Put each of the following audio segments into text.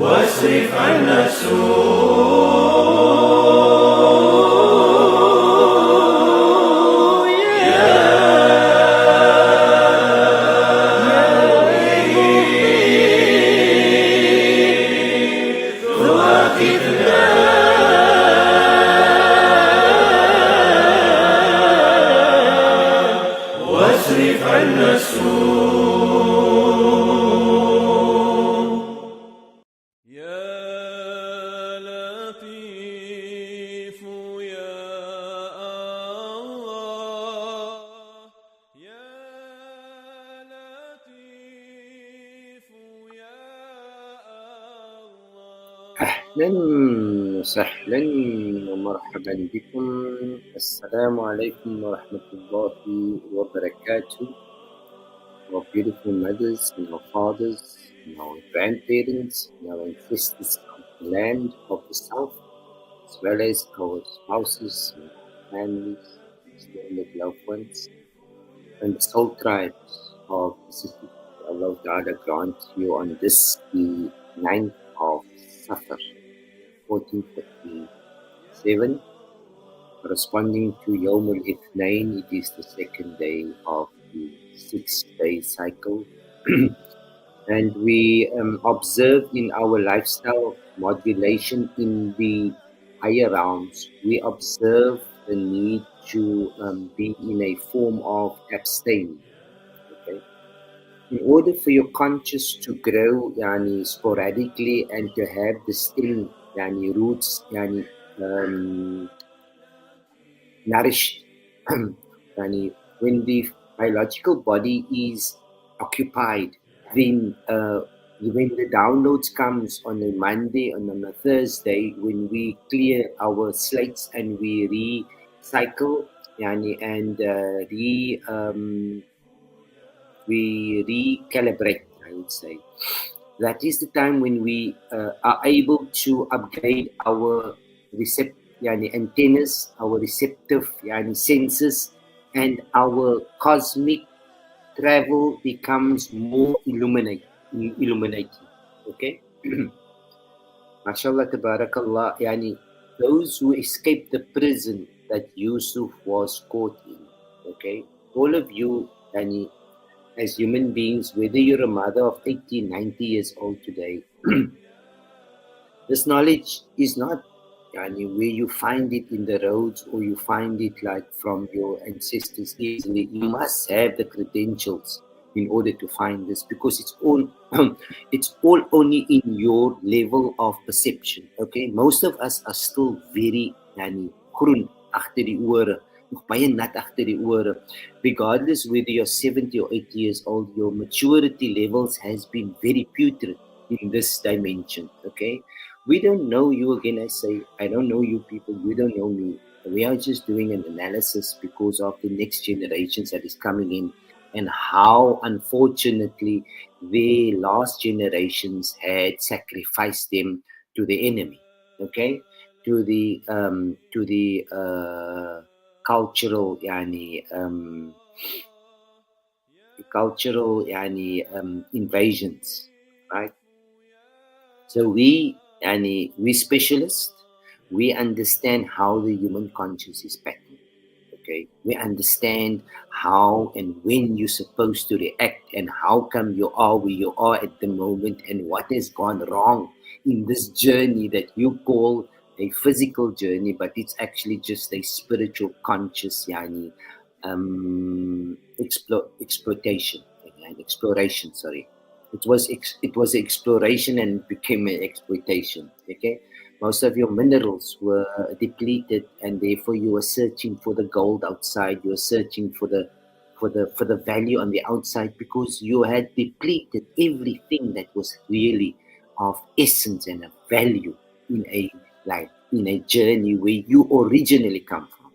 واصرف عنا السوء واصرف عنا السوء يا لطيف يا الله يا لطيف يا الله. أهلا وسهلا ومرحبا بكم. السلام عليكم ورحمة الله وبركاته. Our beautiful mothers and our fathers and our grandparents and our ancestors of the land of the south, as well as our spouses and families, extended loved ones, and the soul tribes of the city. Allah Ta'ala grant you on this, the 9th of Safar, 1447, corresponding to Yawm al-Ithnain. It is the second day of the 6-day cycle. And we observe in our lifestyle modulation in the higher realms, we observe the need to be in a form of abstaining. Okay? In order for your conscious to grow sporadically and to have the still roots nourished, when the biological body is occupied, then when the downloads comes on a Monday and on a Thursday, when we clear our slates and we recycle and we recalibrate, I would say. That is the time when we are able to upgrade our antennas, our receptive senses, and our cosmic travel becomes more illuminating. Okay? MashaAllah, tabarakallah, those who escaped the prison that Yusuf was caught in, okay? All of you, as human beings, whether you're a mother of 80, 90 years old today, this knowledge is not where you find it in the roads or you find it like from your ancestors easily. You must have the credentials in order to find this, because it's all it's all only in your level of perception. Okay, most of us are still very groen agter die ore, nog baie nat agter die ore. Regardless whether you're 70 or 80 years old, your maturity levels has been very putrid in this dimension. Okay, we don't know you. Again, I say, I don't know you people, you don't know me. We are just doing an analysis because of the next generations that is coming in, and how unfortunately the last generations had sacrificed them to the enemy, okay, to the cultural invasions, right? So we specialists, we understand how the human conscious is patterned. Okay, we understand how and when you're supposed to react, and how come you are where you are at the moment, and what has gone wrong in this journey that you call a physical journey, but it's actually just a spiritual conscious exploration. Sorry, it was exploration and became an exploitation. Okay. Most of your minerals were depleted, and therefore you were searching for the gold outside. You were searching for the value on the outside, because you had depleted everything that was really of essence and of value in a journey where you originally come from.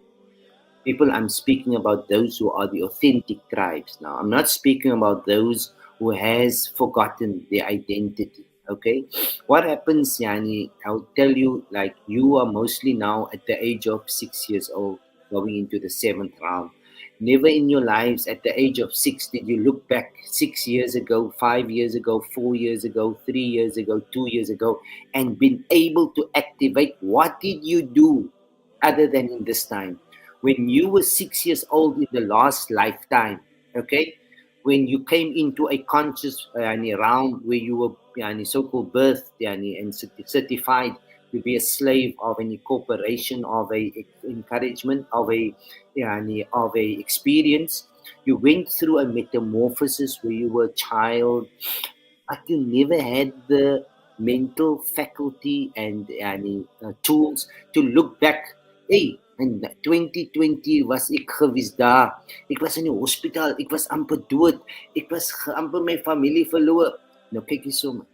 People, I'm speaking about those who are the authentic tribes now. I'm not speaking about those who has forgotten their identity. Okay, what happens, I'll tell you, you are mostly now at the age of 6 years old, going into the 7th round, Never in your lives at the age of 6 did you look back 6 years ago, 5 years ago, 4 years ago, 3 years ago, 2 years ago, and been able to activate. What did you do other than in this time? When you were 6 years old in the last lifetime, okay? When you came into a conscious realm where you were so-called birthed and certified to be a slave of an incorporation of a encouragement of a experience, you went through a metamorphosis where you were a child, but you never had the mental faculty and tools to look back. Hey, in 2020 was ek gewees daar. Ek was in die hospitaal, ek was amper dood. Ek was amper my familie verloor. Nou kyk jy so,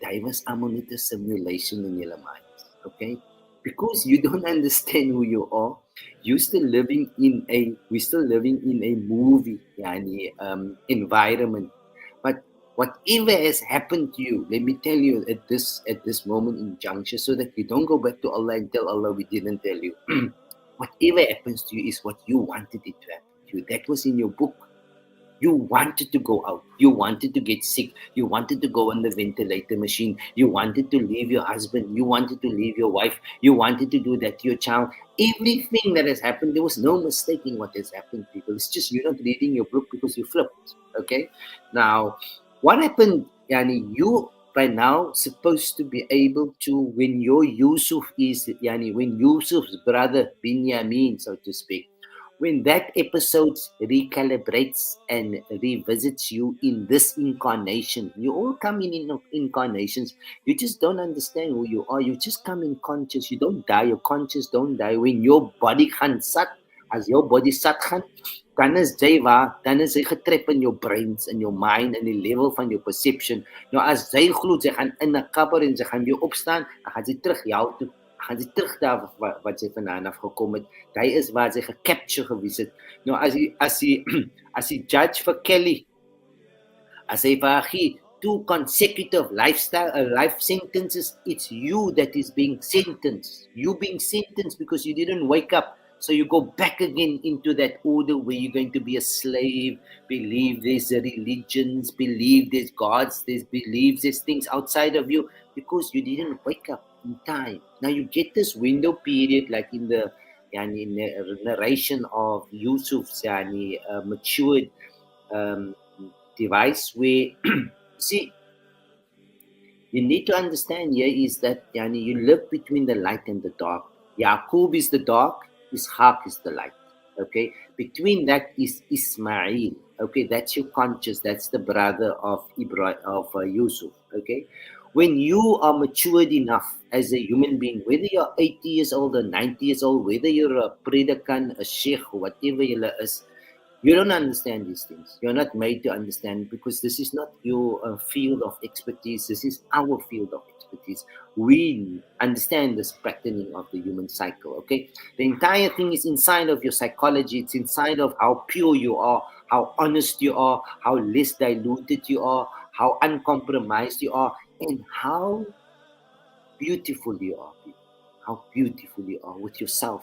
daai was almal net 'n simulation in your minds, okay? Because you don't understand who you are. We're still living in a movie environment. But whatever has happened to you, let me tell you at this moment in juncture, so that you don't go back to Allah and tell Allah we didn't tell you. Whatever happens to you is what you wanted it to happen to you. That was in your book. You wanted to go out. You wanted to get sick. You wanted to go on the ventilator machine. You wanted to leave your husband. You wanted to leave your wife. You wanted to do that to your child. Everything that has happened, there was no mistaking what has happened, people. It's just you're not reading your book because you flipped. Okay? Now, what happened, you by now supposed to be able to, when your Yusuf is, when Yusuf's brother Binyamin, so to speak, when that episode recalibrates and revisits you in this incarnation, you all come in incarnations. You just don't understand who you are. You just come in conscious. You don't die. Your conscious don't die. When your body gaan sat, as your body sat gaan, dan is jy waar, dan is hy getrap in your brains, in your mind, in die level van your perception. Nou as jy glo, jy gaan in 'n kabber en jy gaan weer opstaan, dan gaan jy terug jou toe. Gaan sy terug daar wat sy vandaan af gekom het. Hy is waar sy gecapture gewees het. Nou as die judge vir Kelly, as hy vir haar gee 2 consecutive life sentences, it's you that is being sentenced. You being sentenced because you didn't wake up. So you go back again into that order where you're going to be a slave, believe there's religions, believe there's gods, there's things outside of you because you didn't wake up in time. Now you get this window period like in the narration of Yusuf's matured device where see, you need to understand here is that you live between the light and the dark. Yaqub is the dark, Ishaq is the light. Okay, between that is Ismail. Okay, that's your conscious, that's the brother of Yusuf. Okay, when you are matured enough as a human being, whether you're 80 years old or 90 years old, whether you're a predicant, a sheikh, whatever you is, you don't understand these things. You're not made to understand because this is not your field of expertise. This is our field of expertise. We understand this patterning of the human cycle, okay? The entire thing is inside of your psychology. It's inside of how pure you are, how honest you are, how less diluted you are, how uncompromised you are, and how beautiful you are. How beautiful you are with yourself.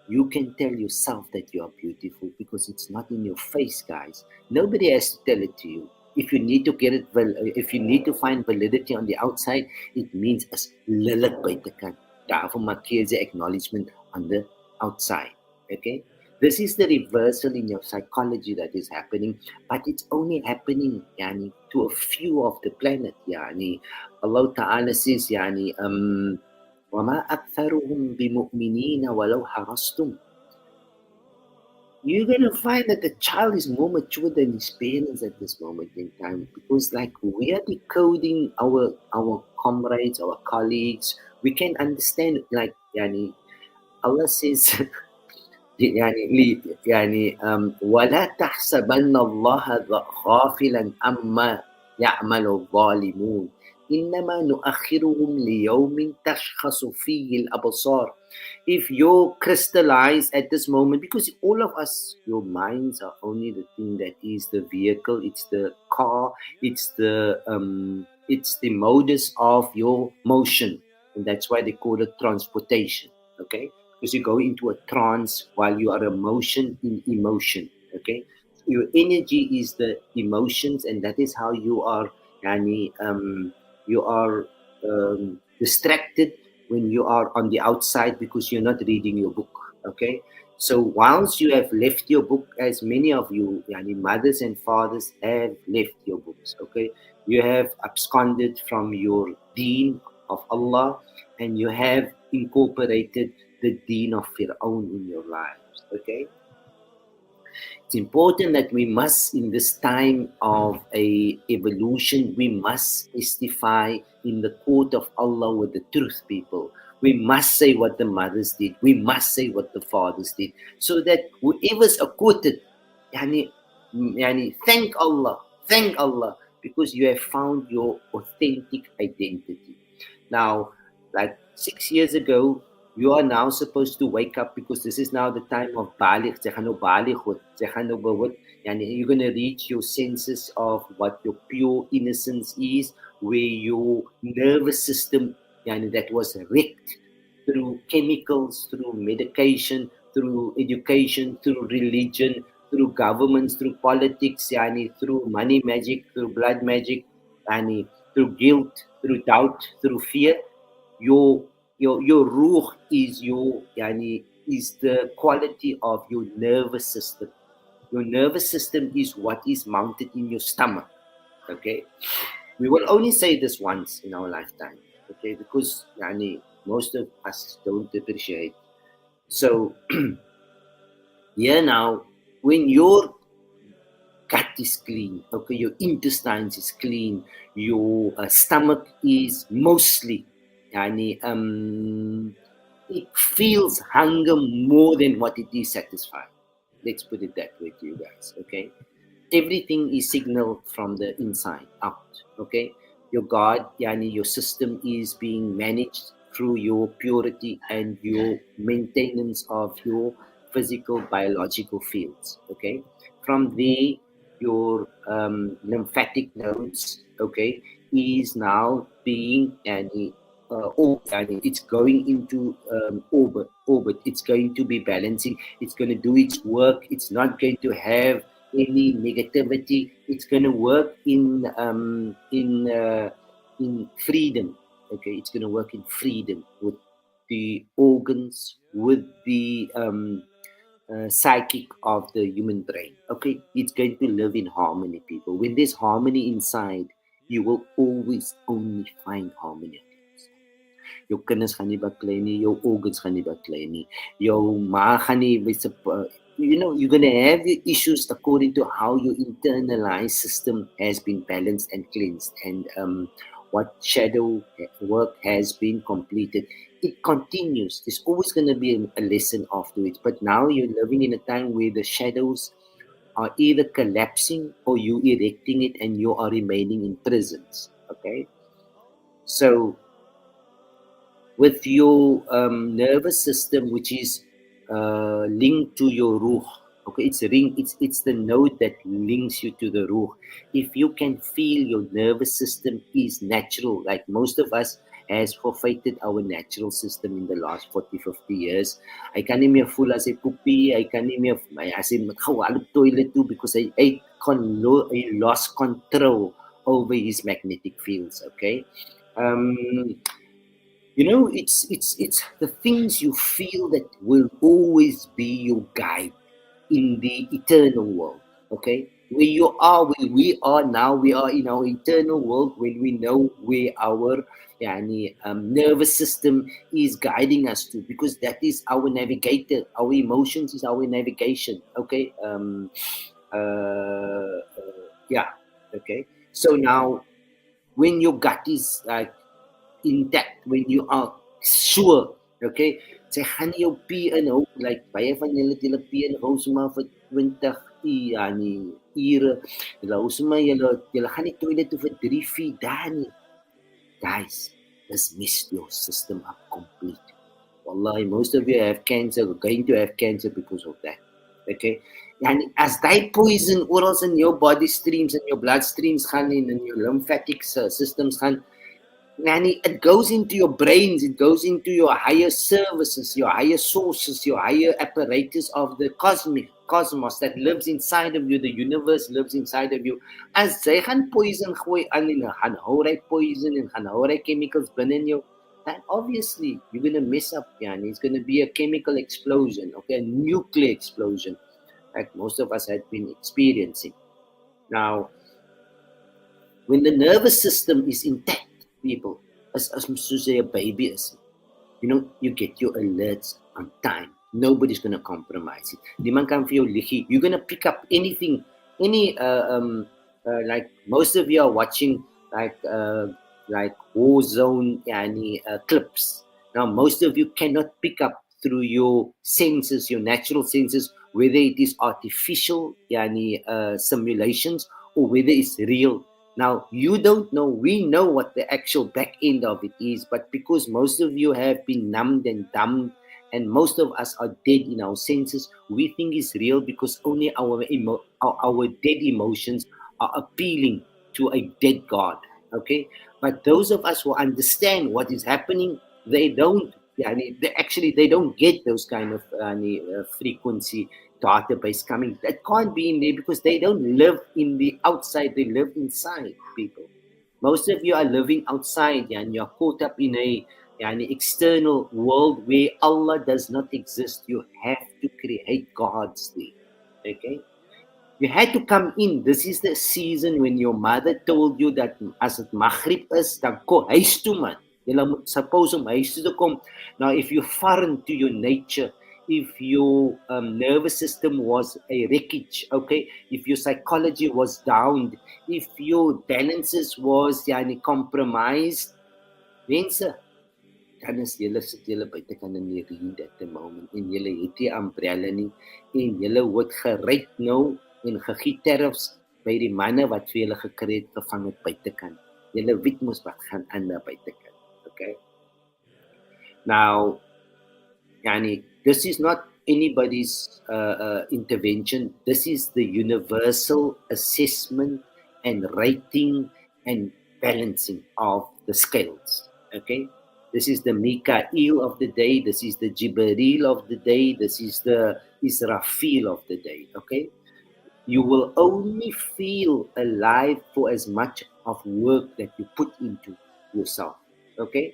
You can tell yourself that you are beautiful because it's not in your face, guys. Nobody has to tell it to you. If you need to get it, if you need to find validity on the outside, it means as lilik buitekant. Daarvoor markeer jy acknowledgement on the outside. Okay? This is the reversal in your psychology that is happening, but it's only happening to a few of the planet. Allah Ta'ala says, وَمَا أَكْثَرُهُمْ بِمُؤْمِنِينَ وَلَوْ حَرَصْتُمْ. You're going to find that the child is more mature than his parents at this moment in time because like we are decoding our comrades, our colleagues. We can understand like Allah says وَلَا تَحْسَبَنَّ اللَّهَ غَافِلًا أَمَّا يَعْمَلُ الظَّالِمُونَ إِنَّمَا نُؤَخِّرُهُمْ لِيَوْمٍ تَشْخَصُ فِيهِ الْأَبْصَارُ. If you're crystallized at this moment, because all of us, your minds are only the thing that is the vehicle, it's the car, it's the modus of your motion, and that's why they call it transportation. Okay, because you go into a trance while you are emotion in emotion. Okay, your energy is the emotions, and that is how you are. Yani, you are distracted when you are on the outside because you're not reading your book. Okay, so once you have left your book, as many of you, yani mothers and fathers, have left your books. Okay, you have absconded from your deen of Allah, and you have incorporated the deen of Fir'aun in your lives. Okay, it's important that we must, in this time of a evolution, we must testify in the court of Allah with the truth, people. We must say what the mothers did. We must say what the fathers did, so that whoever's acquitted, yani, thank Allah, because you have found your authentic identity. Now, like 6 years ago, you are now supposed to wake up, because this is now the time of baligh. Jy gaan nou baligh word. Jy gaan nou bewus. Yani, you're going to reach your senses of what your pure innocence is, where your nervous system, yani, that was wrecked through chemicals, through medication, through education, through religion, through governments, through politics, yani, through money magic, through blood magic, yani, through guilt, through doubt, through fear. Your ruh is your, yani, is the quality of your nervous system. Your nervous system is what is mounted in your stomach. Okay, we will only say this once in our lifetime. Okay, because, yani, most of us don't appreciate. So here now, when your gut is clean, okay, your intestines is clean, your stomach is mostly, yani, it feels hunger more than what it is satisfied. Let's put it that way to you guys, okay? Everything is signaled from the inside out, okay? Your God, yani, your system is being managed through your purity and your maintenance of your physical, biological fields, okay? From there, your lymphatic nodes, okay, is now being, yani, it's going into orbit. It's going to be balancing. It's going to do its work. It's not going to have any negativity. It's going to work in freedom. Okay, it's going to work in freedom with the organs, with the psychic of the human brain. Okay, it's going to live in harmony, people. When there's harmony inside, you will always only find harmony. Jou kinders gaan nie baklei nie, jou organs gaan nie baklei nie, jou maag gaan nie, you know, you're going to have the issues according to how your internalized system has been balanced and cleansed, and what shadow work has been completed. It continues. There's always going to be a lesson after it. But now you're living in a time where the shadows are either collapsing or you erecting it, and you are remaining in prisons. Okay? So, with your nervous system, which is linked to your ruh. Okay, it's the node that links you to the ruh. If you can feel your nervous system is natural, like most of us has forfeited our natural system in the last 40-50 years. I can't even full as a poopy. I can't even I say toilet too, because I lost control over his magnetic fields. Okay. You know, it's the things you feel that will always be your guide in the eternal world. Okay, where you are, where we are now, we are in our eternal world, when we know where our nervous system is guiding us to, because that is our navigator. Our emotions is our navigation. Okay, yeah. Okay, so now when your gut is like intact, when you are sure, okay, sy gaan nie jou pee inhou, like baie van julle het julle pee inhou sommer vir 20 ure, julle hou sommer julle gaan nie toilet toe vir 3-4 dae nie. Guys, this messed your system up complete. Wallahi, most of you have cancer, going to have cancer because of that. Okay, and as they poison oral in your body streams and your blood streams gaan in, and your lymphatic systems gaan, And it goes into your brains, it goes into your higher services, your higher sources, your higher apparatus of the cosmos that lives inside of you, the universe lives inside of you. As jy gaan poison gooi aan en gaan hou hy poison en gaan hou hy chemicals binne in jou, then obviously you're going to mess up, and it's going to be a chemical explosion, okay, a nuclear explosion, like most of us have been experiencing. Now, when the nervous system is intact, people, as soos jy 'n baby is, you get your alerts on time. Nobody's going to compromise it. Niemand kan vir jou liggie. You're going to pick up anything, like most of you are watching like war zone clips. Now most of you cannot pick up through your senses, your natural senses, whether it is artificial simulations or whether it's real. Now, you don't know, we know what the actual back end of it is, but because most of you have been numbed and dumbed, and most of us are dead in our senses, we think it's real because only our dead emotions are appealing to a dead God, okay? But those of us who understand what is happening, they don't get those kind of frequency database coming. That can't be in there because they don't live in the outside, they live inside, people. Most of you are living outside, and you're caught up in a external world where Allah does not exist. You have to create gods there, okay? You had to come in. This is the season when your mother told you that as it Maghrib is, dan kom huis toe, man. Julle moet suppose om huis toe te kom. Now, if you're foreign to your nature, if your nervous system was a wreckage, okay, if your psychology was down, if your balances was compromised, mense, dan is julle sit julle buitekant in die reën at the moment, en julle het nie umbrella nie, en julle word geryk nou en gegiet terfs by die manne wat vir julle gekry het gevang het buitekant. Julle weet mos wat gaan aan daar buitekant, okay? Now, this is not anybody's intervention. This is the universal assessment and rating and balancing of the scales, okay? This is the Mikael of the day. This is the Jibril of the day. This is the Israfil of the day, okay? You will only feel alive for as much of work that you put into yourself, okay?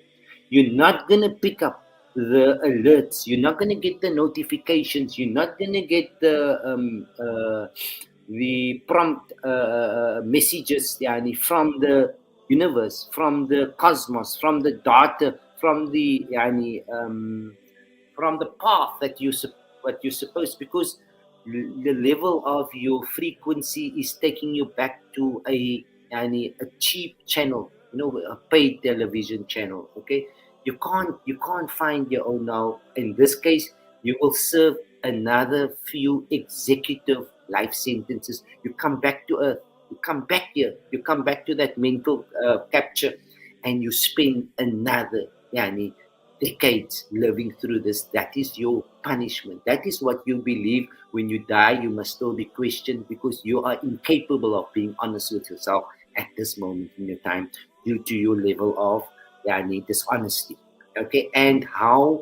You're not going to pick up the alerts. You're not going to get the notifications. You're not going to get the prompt messages from the universe, from the cosmos, from the data, from the path that what you're supposed, because the level of your frequency is taking you back to a cheap channel, a paid television channel, okay? You can't find your own now. In this case, you will serve another few executive life sentences. You come back to earth. You come back here. You come back to that mental capture, and you spend another decades living through this. That is your punishment. That is what you believe. When you die, you must still be questioned because you are incapable of being honest with yourself at this moment in your time due to your level of dishonesty, okay? And how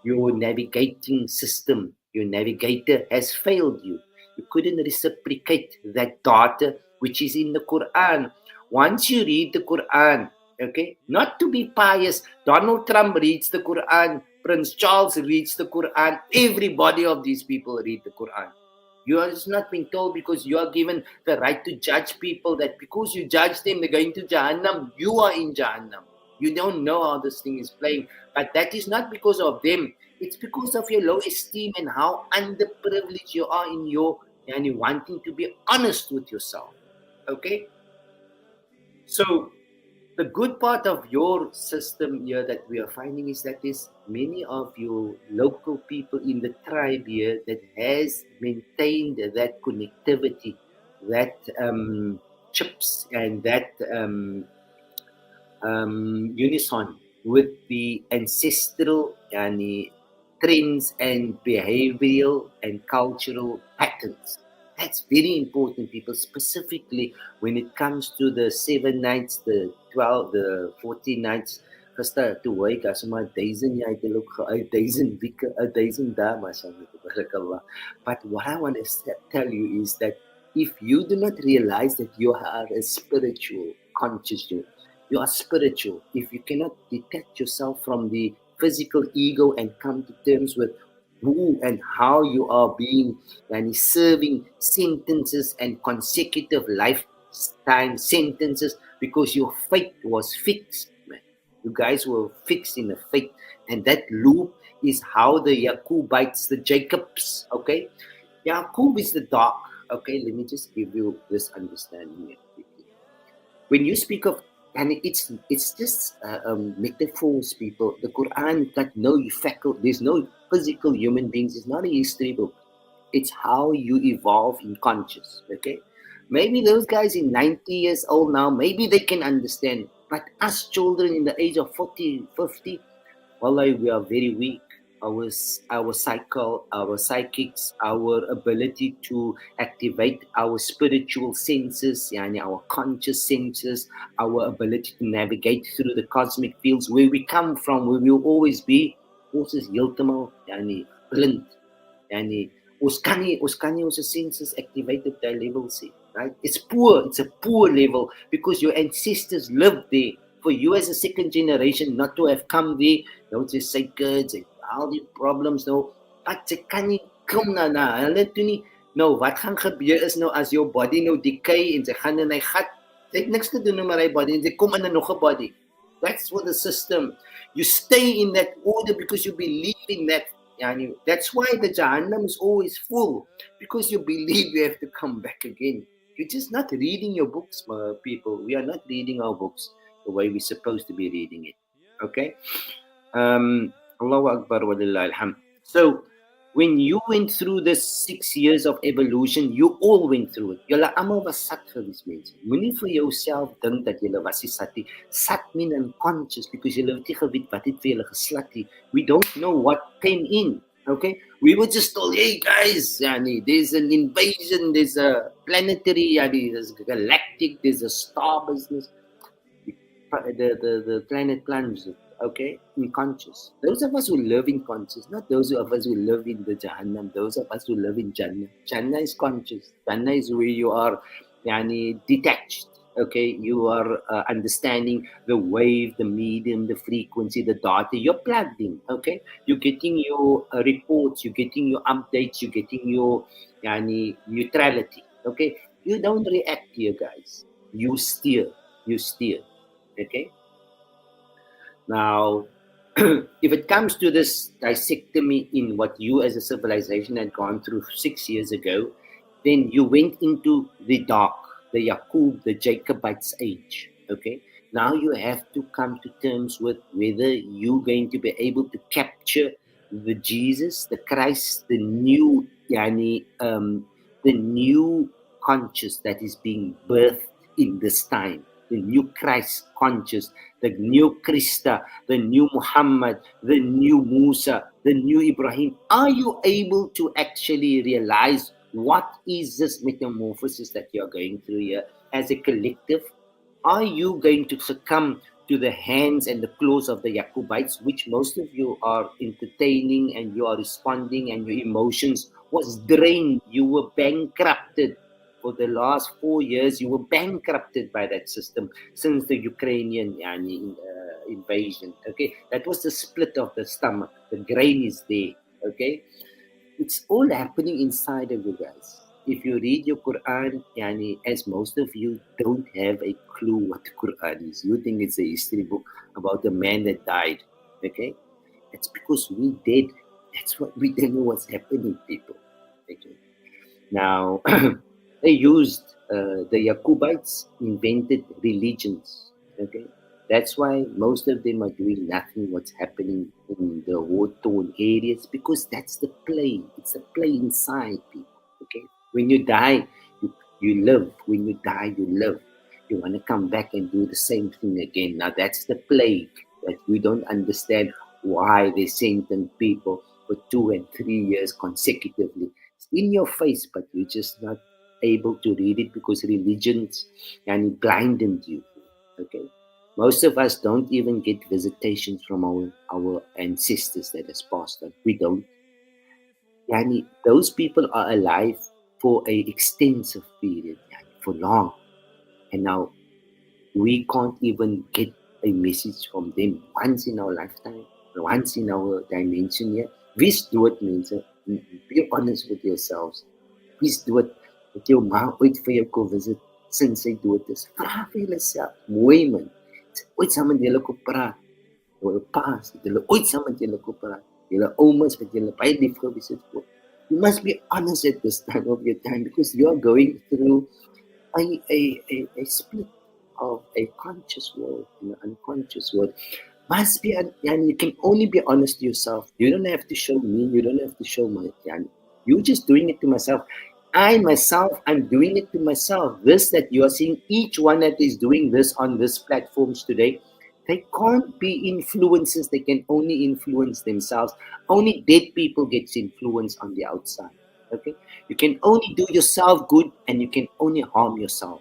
your navigating system, your navigator has failed you. You couldn't reciprocate that data which is in the Quran. Once you read the Quran, okay, not to be pious, Donald Trump reads the Quran, Prince Charles reads the Quran, everybody of these people read the Quran. You are just not being told because you are given the right to judge people, that because you judge them, they're going to Jahannam. You are in Jahannam. You don't know how this thing is playing. But that is not because of them. It's because of your low esteem and how underprivileged you are in your wanting to be honest with yourself. Okay? So, the good part of your system here that we are finding is that there's many of your local people in the tribe here that has maintained that connectivity, that chips and that unison with the ancestral trends and behavioral and cultural patterns. That's very important, people, specifically when it comes to the 7 nights, the 12, the 14 nights. Gister toe hoor ek as maar duisend jy het ook uit duisend weke, 1000 dae, mashallah, tabarakallah. But what I want to tell you is that if you do not realize that you are a spiritual conscious, you are spiritual. If you cannot detach yourself from the physical ego and come to terms with who and how you are being and serving sentences and consecutive lifetime sentences because your fate was fixed, man. You guys were fixed in a fate, and that loop is how the Yaqubites, the Jacobs, okay? Yaqub is the dark. Okay, let me just give you this understanding here. When you speak of, and it's just metaphors, people. The Quran got no faculty. There's no physical human beings. It's not a history book. It's how you evolve in conscious. Okay, maybe those guys in 90 years old now, maybe they can understand. But us children in the age of 40, 50, wallahi, we are very weak. Our psychics, our ability to activate our spiritual senses, yani our conscious senses, our ability to navigate through the cosmic fields where we come from, where we'll always be, ons is heeltemal yani blind. Yani ons kan nie ons senses activate at that level, see, right? It's a poor level because your ancestors lived there. For you as a second generation not to have come there, don't just say kids and al die problems nou, wat jy kan nie kom na hulle toe nie. Nou, wat gaan gebeur is nou as your body nou decay en sy gaan in hy gat, jy het niks te doen met my body en jy kom in nog 'n body. That's what the system, you stay in that order because you believe in that. Yani, that's why the Jahannam is always full, because you believe you have to come back again. You're just not reading your books, my people. We are not reading our books the way we're supposed to be reading it. Okay? Allahu Akbar wa lillahi alhamd. So, when you went through this 6 years of evolution, you all went through it. Julle almal was sat vir these mense. Moenie vir jouself dink dat julle was nie sat nie. Sat mean unconscious because julle het nie geweet wat het vir julle geslat nie. We don't know what came in. Okay? We were just told, hey guys, yani, there's an invasion, there's a planetary, yani, there's a galactic, there's a star business. The planet plunged, okay, in conscious. Those of us who live in conscious, not those of us who live in the Jahannam, those of us who live in Jannah. Jannah is conscious. Jannah is where you are yani, detached, okay? You are understanding the wave, the medium, the frequency, the data. You're plugged in, okay? You're getting your reports, you're getting your updates, you're getting your yani, neutrality, okay? You don't react here, guys. You steer. Okay. Now, if it comes to this dissecttomy in what you as a civilization had gone through 6 years ago, then you went into the dark, the Yaqub, the Jacobites age. Okay. Now you have to come to terms with whether you're going to be able to capture the Jesus, the Christ, the new, the new conscious that is being birthed in this time. The new Christ conscious, the new Krista, the new Muhammad, the new Musa, the new Ibrahim. Are you able to actually realize what is this metamorphosis that you're going through here as a collective? Are you going to succumb to the hands and the claws of the Yaqubites, which most of you are entertaining and you are responding and your emotions was drained? You were bankrupted. For the last 4 years, you were bankrupted by that system since the Ukrainian invasion. Okay, that was the split of the stomach. The grain is there. Okay, it's all happening inside of you guys. If you read your Quran, as most of you don't have a clue what the Quran is, you think it's a history book about a man that died. Okay, it's because we did. That's what we don't know what's happening, people. Okay, now. They used the Yaqubites invented religions. Okay, that's why most of them are doing nothing. What's happening in the war-torn areas, because that's the play. It's the play inside people. Okay, when you die, you live. When you die, you live. You want to come back and do the same thing again. Now that's the plague that we don't understand why they sentence people for 2 and 3 years consecutively. in your face, but you're just not able to read it because religions and blinded you. Okay, most of us don't even get visitations from our ancestors that has passed on. We don't. Yani, those people are alive for a extensive period, yani, for long, and now we can't even get a message from them once in our lifetime, once in our dimension here. Wees dood mense. Be honest with yourselves. Wees dood dat jou ma ooit vir jou kom visit sinds sy dood is. Vra vir jouself, mooi man. Ooit saam met julle kom praat. Oor paas, het julle ooit saam met julle kom praat. Julle oumas wat julle baie lief gevisit word. You must be honest at this time of your time because you are going through a split of a conscious world and an unconscious world. Must be, and you can only be honest to yourself. You don't have to show me. You don't have to show my. You're just doing it to myself. I myself, I'm doing it to myself. This that you are seeing, each one that is doing this on this platforms today, they can't be influencers. They can only influence themselves. Only dead people gets influence on the outside. Okay, you can only do yourself good, and you can only harm yourself.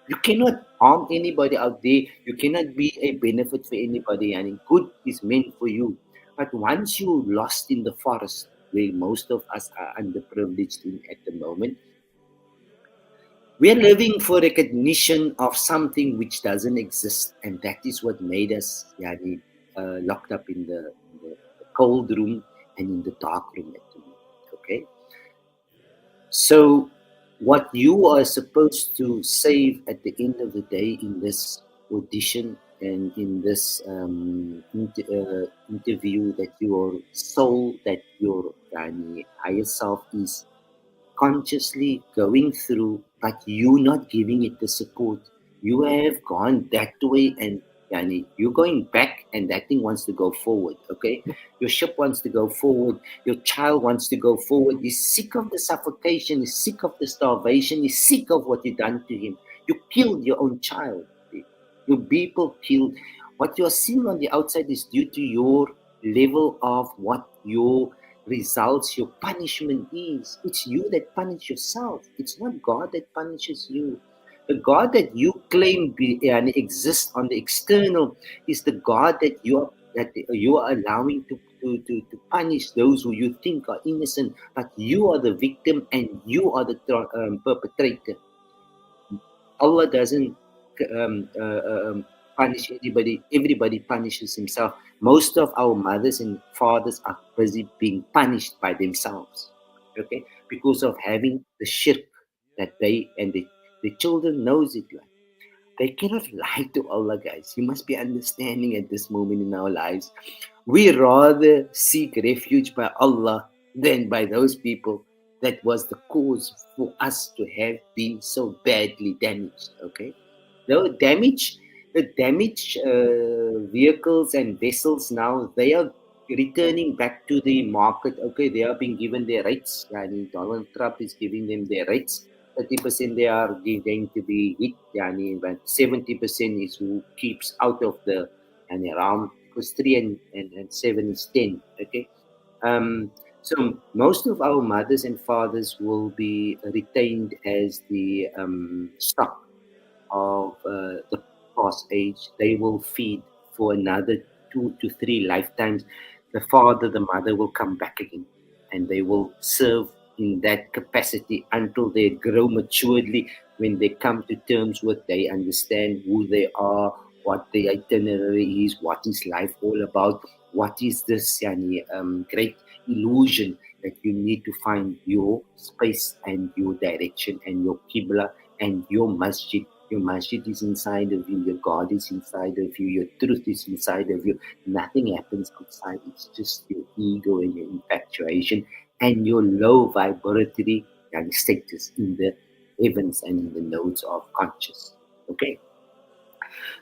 You cannot harm anybody out there. You cannot be a benefit for anybody, and good is meant for you. But once you're lost in the forest, where most of us are underprivileged in at the moment, we're living for recognition of something which doesn't exist, and that is what made us locked up in the cold room and in the dark room at the moment. Okay, so what you are supposed to save at the end of the day in this audition and in this interview, that your soul, that your higher self is consciously going through, but you not giving it the support. You have gone that way, and you're going back, and that thing wants to go forward. Okay, your ship wants to go forward. Your child wants to go forward. He's sick of the suffocation. He's sick of the starvation. He's sick of what you done to him. You killed your own child. Your people killed. What you're seeing on the outside is due to your level of what your results, your punishment is. It's you that punish yourself. It's not God that punishes you. The God that you claim exists on the external is the God that you are allowing to punish those who you think are innocent, but you are the victim and you are the perpetrator. Allah doesn't punish anybody. Everybody punishes himself. Most of our mothers and fathers are busy being punished by themselves, okay, because of having the shirk that they and the children knows it. Like, they cannot lie to Allah, guys. You must be understanding at this moment in our lives. We rather seek refuge by Allah than by those people that was the cause for us to have been so badly damaged. Okay, the damaged vehicles and vessels now, they are returning back to the market. Okay, they are being given their rights. Donald Trump is giving them their rights. 30% they are going to be hit. But 70% is who keeps out of the realm, because 3 and 7 is 10. Okay. So most of our mothers and fathers will be retained as the stock of the past age. They will feed for another 2 to 3 lifetimes. The father, the mother will come back again, and they will serve in that capacity until they grow maturely. When they come to terms with, they understand who they are, what the itinerary is, what is life all about, what is this great illusion that you need to find your space and your direction and your qibla and your masjid. Your masjid is inside of you, your God is inside of you, your truth is inside of you. Nothing happens outside. It's just your ego and your infatuation and your low vibratory status in the heavens and in the nodes of conscious. Okay.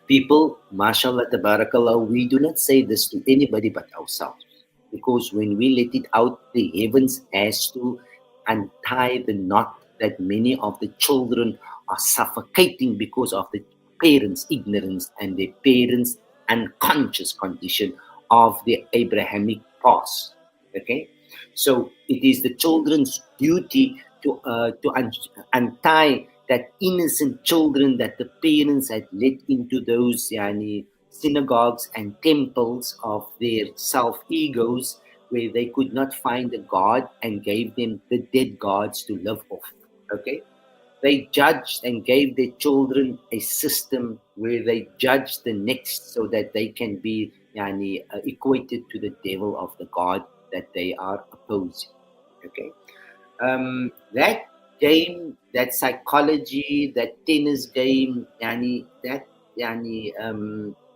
People, mashallah, tabarakallah, we do not say this to anybody but ourselves. Because when we let it out, the heavens has to untie the knot that many of the children are suffocating because of the parents' ignorance and their parents' unconscious condition of the Abrahamic past. Okay? So it is the children's duty to untie that innocent children that the parents had let into those synagogues and temples of their self egos, where they could not find a God, and gave them the dead gods to live off. Okay, they judged and gave their children a system where they judge the next so that they can be equated to the devil of the God that they are opposing. Okay. That game, that psychology, that tennis game, that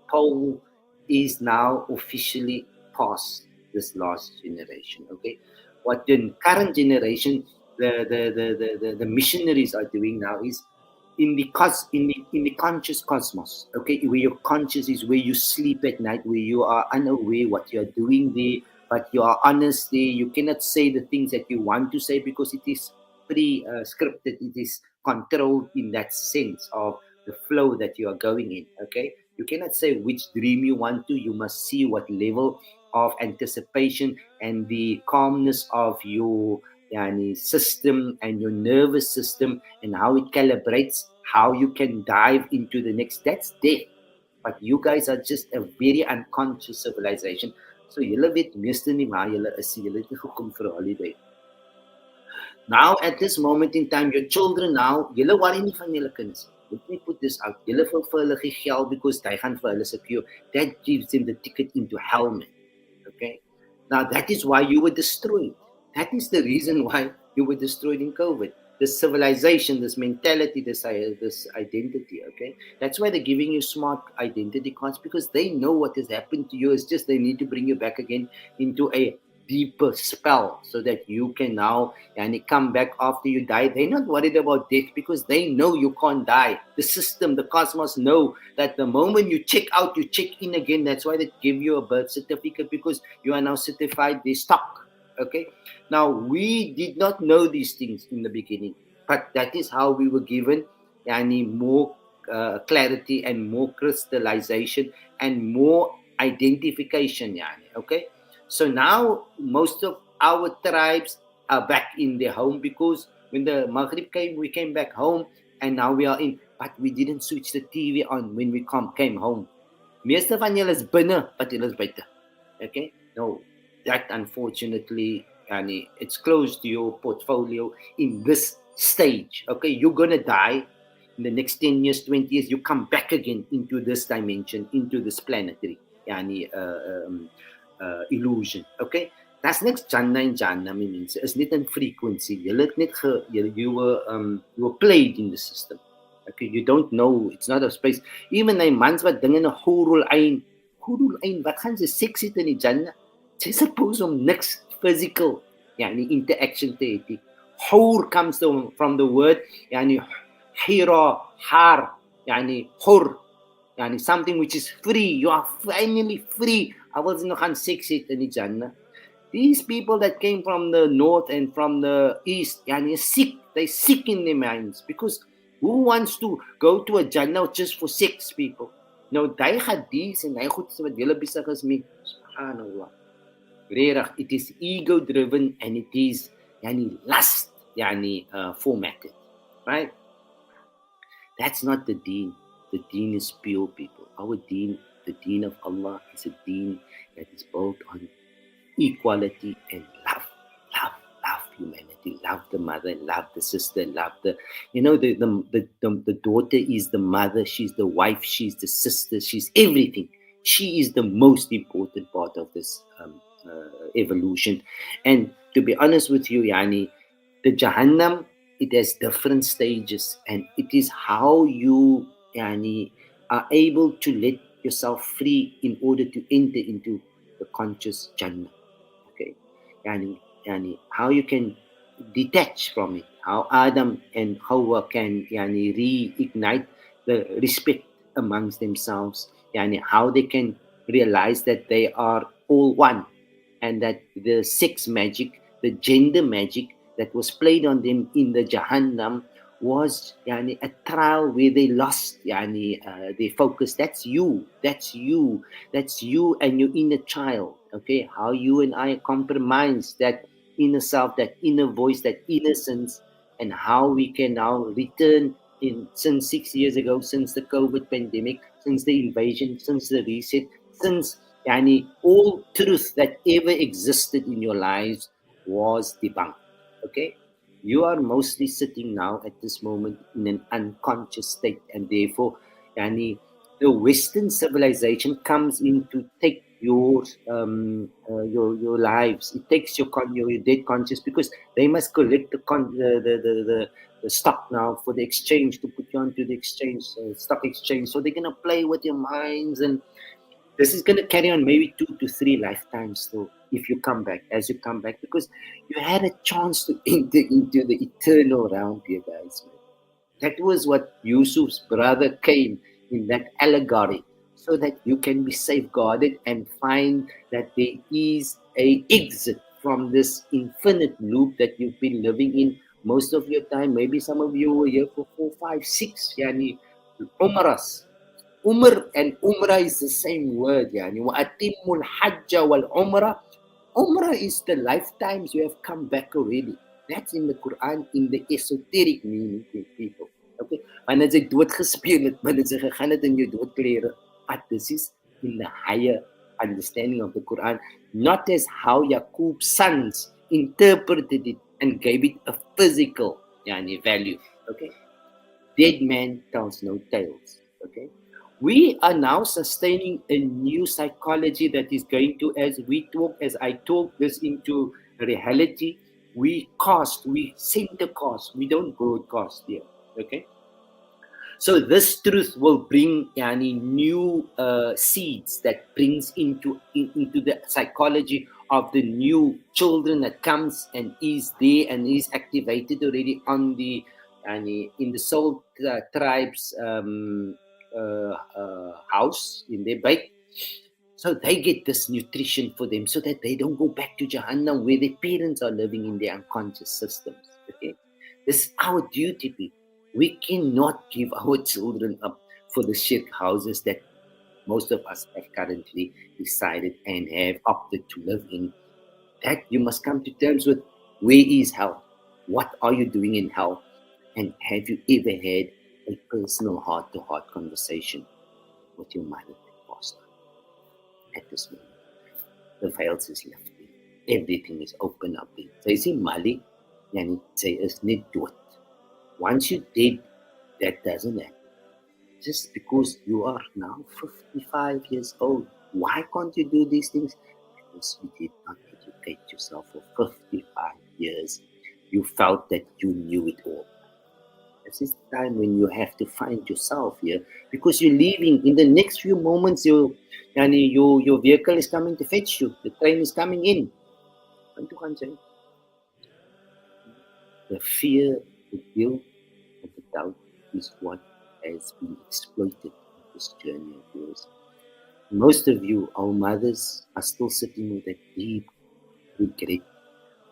poll is now officially past this last generation. Okay, what the current generation, the missionaries are doing now is in the conscious cosmos. Okay, where your conscious is where you sleep at night, where you are unaware what you are doing there, but you are honest there. You cannot say the things that you want to say because it is pre-scripted. It is controlled in that sense of the flow that you are going in. Okay, you cannot say which dream you want to. You must see what level of anticipation and the calmness of your system and your nervous system and how it calibrates, how you can dive into the next. That's death. But you guys are just a very unconscious civilization. So julle weet meeste nie waar julle is. Julle het nie gekom vir 'n holiday. Now at this moment in time, your children now, julle worry nie van julle kinders. Let me put this out. Julle wil vir hulle gee geld because they gaan vir hulle secure. That gives them the ticket into hell, man. Okay? Now that is why you were destroyed. That is the reason why you were destroyed in COVID. This civilization, this mentality, this identity, okay? That's why they're giving you smart identity cards, because they know what has happened to you. It's just they need to bring you back again into a deeper spell so that you can now come back after you die. They're not worried about death because they know you can't die. The system, the cosmos know that the moment you check out, you check in again. That's why they give you a birth certificate, because you are now certified, they stock. Okay, now we did not know these things in the beginning, but that is how we were given more clarity and more crystallization and more identification. Okay, so now most of our tribes are back in their home, because when the Maghrib came, we came back home, and now we are in, but we didn't switch the TV on when we came home. Meeste van julle is binne, but julle is buite. Okay, no. That unfortunately, it's close to your portfolio in this stage. Okay, you're gonna die in the next 10 years, 20 years. You come back again into this dimension, into this planetary illusion. Okay, that's next Jannah and Jannah means it's not in frequency. You were played in the system. Okay, you don't know. It's not a space. Even a man's wat dinge na hurul ain, wat gaan ze seks het in die Jannah? Sy suppose om niks physical interaction te hê. Hur comes from the word hira, har, hur, something which is free. You are finally free. I was nog gaan seks het in die Jannah. These people that came from the north and from the east, sick. They're sick in their minds, because who wants to go to a Jannah just for sex, people? Nou, die hadith en die goed wat julle besig is mee, subhanallah. It is ego driven, and it is lust formatted, right? That's not the deen. The deen is pure, people. Our deen, the deen of Allah, is a deen that is built on equality and love humanity, love the mother, love the sister, love the daughter is the mother, she's the wife, she's the sister, she's everything. She is the most important part of this evolution. And to be honest with you, the Jahannam, it has different stages, and it is how you are able to let yourself free in order to enter into the conscious Jannah. Okay, how you can detach from it, how Adam and Hawa can reignite the respect amongst themselves, how they can realize that they are all one, and that the sex magic, the gender magic that was played on them in the Jahannam was a trial where they lost their focus. That's you and your inner child. Okay, how you and I compromise that inner self, that inner voice, that innocence, and how we can now return in since 6 years ago, since the COVID pandemic, since the invasion, since the reset, since yani, all truth that ever existed in your lives was debunked. Okay, you are mostly sitting now at this moment in an unconscious state, and therefore, yani, the Western civilization comes in to take your lives. It takes your dead conscious because they must collect the stock now for the exchange to put you onto the exchange stock exchange. So they're gonna play with your minds, and this is gonna carry on maybe 2 to 3 lifetimes still if you come back, as you come back, because you had a chance to enter into the eternal realm here, guys. Man. That was what Yusuf's brother came in that allegory, so that you can be safeguarded and find that there is a exit from this infinite loop that you've been living in most of your time. Maybe some of you were here for 4, 5, 6, yani umras. Umr and umrah is the same word, yani. Wa atimul hajja wal umrah. Umrah is the lifetimes you have come back already. That's in the Quran, in the esoteric meaning, people. Okay? Wanneer jy dood gespeel het, wanneer jy gegaan het in jou doodklere. But this is in the higher understanding of the Quran, not as how Yaqub's sons interpreted it and gave it a physical yani, value. Okay? Dead man tells no tales. Okay? We are now sustaining a new psychology that is going to, as I talk this into reality, we center cast, we don't broadcast here. Okay? So this truth will bring yani, new seeds that brings into the psychology of the new children that comes and is there and is activated already on the yani, in the soul tribes house in their bait. So they get this nutrition for them so that they don't go back to Jahannam where their parents are living in their unconscious systems. Okay, this is our duty, people. We cannot give our children up for the shirk houses that most of us have currently decided and have opted to live in. That you must come to terms with. Where is hell? What are you doing in hell? And have you ever had a personal heart-to-heart conversation with your mother that passed on at this moment? The veils is lifting. Everything is open up. So you see, Mali, yani, sy is net dood. Once you're dead, that doesn't happen. Just because you are now 55 years old, why can't you do these things? Because you did not educate yourself for 55 years. You felt that you knew it all. This is the time when you have to find yourself here, because you're leaving. In the next few moments, your vehicle is coming to fetch you. The train is coming in. The fear, the guilt, and the doubt is what has been exploited in this journey of yours. Most of you, our mothers, are still sitting with a deep regret.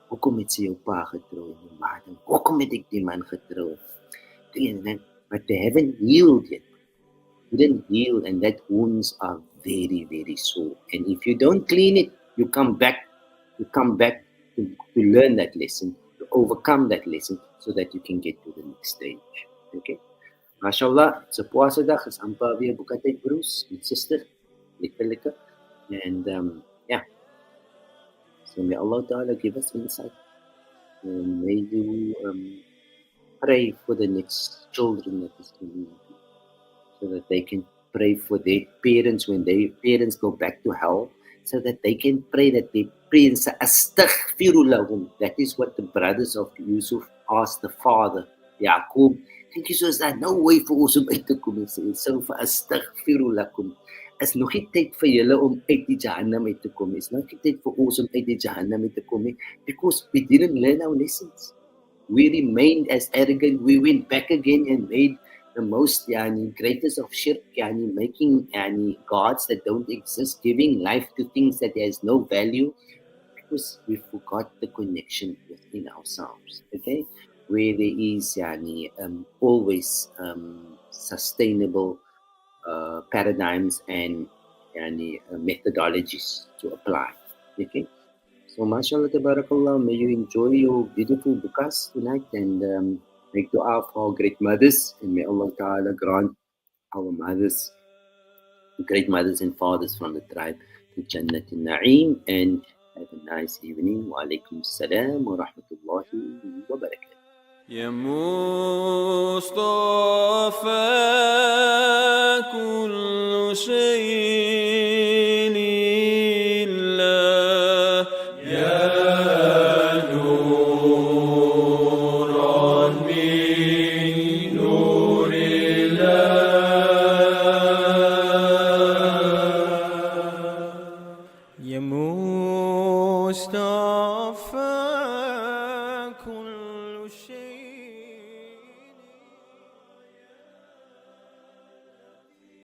Hoekom het sy jou pa getrou en jou ma dan? Hoekom het ek die man getrou? But they haven't healed yet. You didn't heal, and that wounds are very, very sore. And if you don't clean it, you come back to learn that lesson, to overcome that lesson, so that you can get to the next stage. Okay? MashaAllah, it's a puasa dag, is amper weer buka tyd, broers en sister. Lekker. And yeah. So may Allah Ta'ala give us insight. And may you pray for the next children that is coming, so that they can pray for their parents when their parents go back to hell, so that they can pray that their parents are astaghfirullah. That is what the brothers of Yusuf asked the father, Yaqub. Thank you, so is that no way for ons om uit te kom en sê, so vir astaghfirullah. Is nog nie tyd vir julle om uit die Jahannam uit te kom. Is nog nie tyd vir ons om uit die Jahannam uit te kom nie, because we didn't learn our lessons. We remained as arrogant. We went back again and made the most greatest of shirk, making gods that don't exist, giving life to things that has no value, because we forgot the connection within ourselves. Okay, where there is always sustainable paradigms and methodologies to apply. Okay. So, mashallah, tabarakallah, may you enjoy your beautiful bukas tonight and make dua for our great mothers, and may Allah Ta'ala grant our mothers, great mothers and fathers from the tribe to Jannat al-Na'im, and have a nice evening. Wa alaikum salam wa rahmatullahi wa barakatuh. يا مصطفى كل شيء لله يا نورا من نور الله يا مصطفى